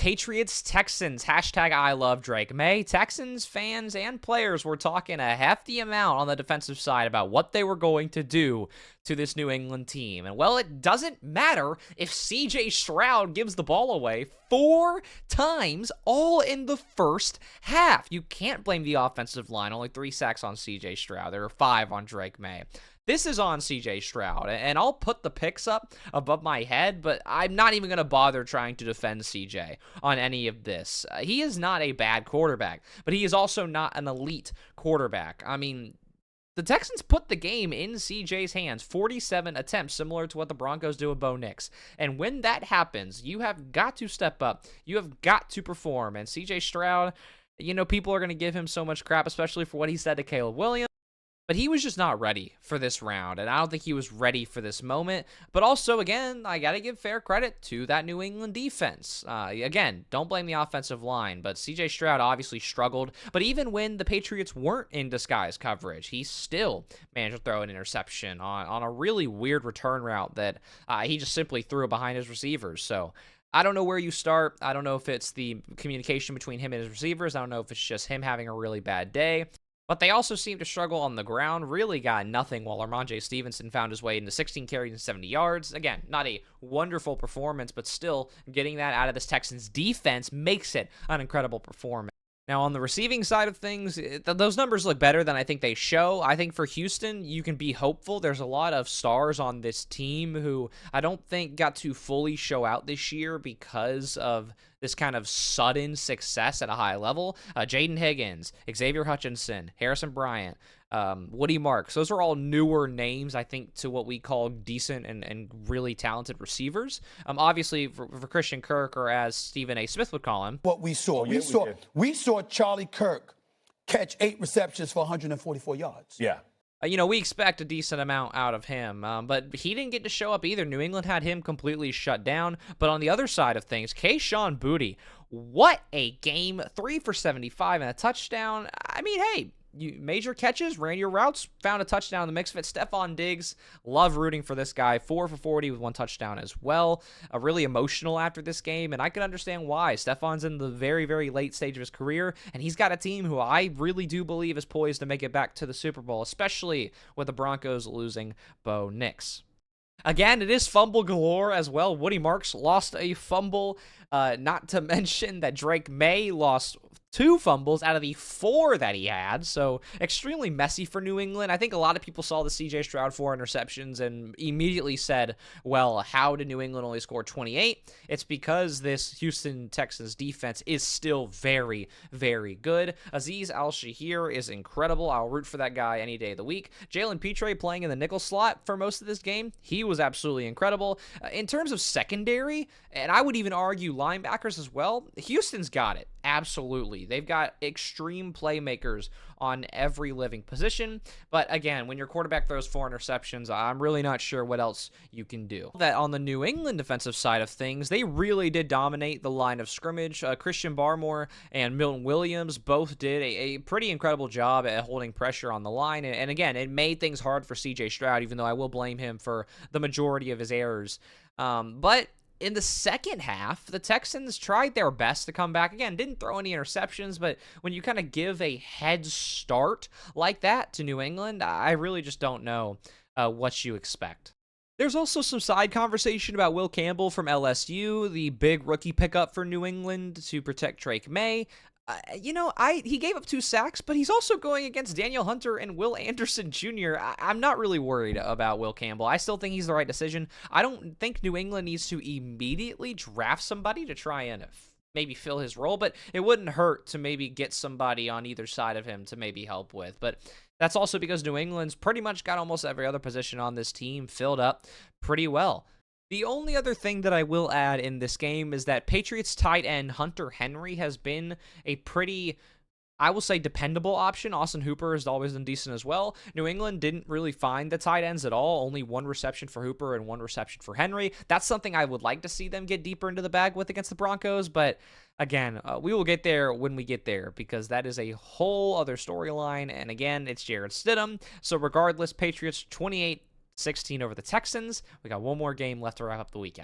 Patriots, Texans, hashtag I love Drake May. Texans fans and players were talking a hefty amount on the defensive side about what they were going to do to this New England team. And well, it doesn't matter if CJ Stroud gives the ball away 4 times all in the first half. You can't blame the offensive line. Only 3 sacks on CJ Stroud. There were 5 on Drake May. This is on CJ Stroud, and I'll put the picks up above my head, but I'm not even going to bother trying to defend CJ on any of this. He is not a bad quarterback, but he is also not an elite quarterback. I mean, the Texans put the game in CJ's hands, 47 attempts, similar to what the Broncos do with Bo Nix. And when that happens, you have got to step up. You have got to perform. And CJ Stroud, you know, people are going to give him so much crap, especially for what he said to Caleb Williams. But he was just not ready for this round, and I don't think he was ready for this moment. But also, again, I got to give fair credit to that New England defense. Again, don't blame the offensive line, but C.J. Stroud obviously struggled. But even when the Patriots weren't in disguise coverage, he still managed to throw an interception on a really weird return route that he just simply threw behind his receivers. So I don't know where you start. I don't know if it's the communication between him and his receivers. I don't know if it's just him having a really bad day. But they also seem to struggle on the ground, really got nothing while Ramondre Stevenson found his way into 16 carries and 70 yards. Again, not a wonderful performance, but still getting that out of this Texans defense makes it an incredible performance. Now, on the receiving side of things, those numbers look better than I think they show. I think for Houston, you can be hopeful. There's a lot of stars on this team who I don't think got to fully show out this year because of this kind of sudden success at a high level. Jaden Higgins, Xavier Hutchinson, Harrison Bryant, Woody Marks. Those are all newer names, I think, to what we call decent and really talented receivers. Obviously, for Christian Kirk, or as Stephen A. Smith would call him. What we saw. We saw Charlie Kirk catch 8 receptions for 144 yards. Yeah. You know, we expect a decent amount out of him, but he didn't get to show up either. New England had him completely shut down. But on the other side of things, Kayshon Boutte, what a game. 3 for 75 and a touchdown. I mean, hey, major catches, ran your routes, found a touchdown in the mix of it. Stephon Diggs, love rooting for this guy. 4 for 40 with 1 touchdown as well. Really emotional after this game, and I can understand why. Stephon's in the very, very late stage of his career, and he's got a team who I really do believe is poised to make it back to the Super Bowl, especially with the Broncos losing Bo Nix. Again, it is fumble galore as well. Woody Marks lost a fumble, not to mention that Drake May lost 2 fumbles out of the 4 that he had, so extremely messy for New England. I think a lot of people saw the C.J. Stroud 4 interceptions and immediately said, well, how did New England only score 28? It's because this Houston Texans defense is still very, very good. Azeez Al-Shahir is incredible. I'll root for that guy any day of the week. Jalen Petre playing in the nickel slot for most of this game. He was absolutely incredible. In terms of secondary, and I would even argue linebackers as well, Houston's got it. Absolutely. They've got extreme playmakers on every living position. But again, when your quarterback throws 4 interceptions, I'm really not sure what else you can do. That on the New England defensive side of things, they really did dominate the line of scrimmage. Christian Barmore and Milton Williams both did a pretty incredible job at holding pressure on the line. And again, it made things hard for CJ Stroud, even though I will blame him for the majority of his errors. But in the second half, the Texans tried their best to come back. Again, didn't throw any interceptions, but when you kind of give a head start like that to New England, I really just don't know what you expect. There's also some side conversation about Will Campbell from LSU, the big rookie pickup for New England to protect Drake May. He gave up 2 sacks, but he's also going against Daniel Hunter and Will Anderson Jr. I'm not really worried about Will Campbell. I still think he's the right decision. I don't think New England needs to immediately draft somebody to try and maybe fill his role, but it wouldn't hurt to maybe get somebody on either side of him to maybe help with. But that's also because New England's pretty much got almost every other position on this team filled up pretty well. The only other thing that I will add in this game is that Patriots tight end Hunter Henry has been a pretty, I will say, dependable option. Austin Hooper has always been decent as well. New England didn't really find the tight ends at all. Only 1 reception for Hooper and 1 reception for Henry. That's something I would like to see them get deeper into the bag with against the Broncos. But again, we will get there when we get there, because that is a whole other storyline. And again, it's Jarrett Stidham. So regardless, Patriots 28-16 over the Texans. We got one more game left to wrap up the weekend.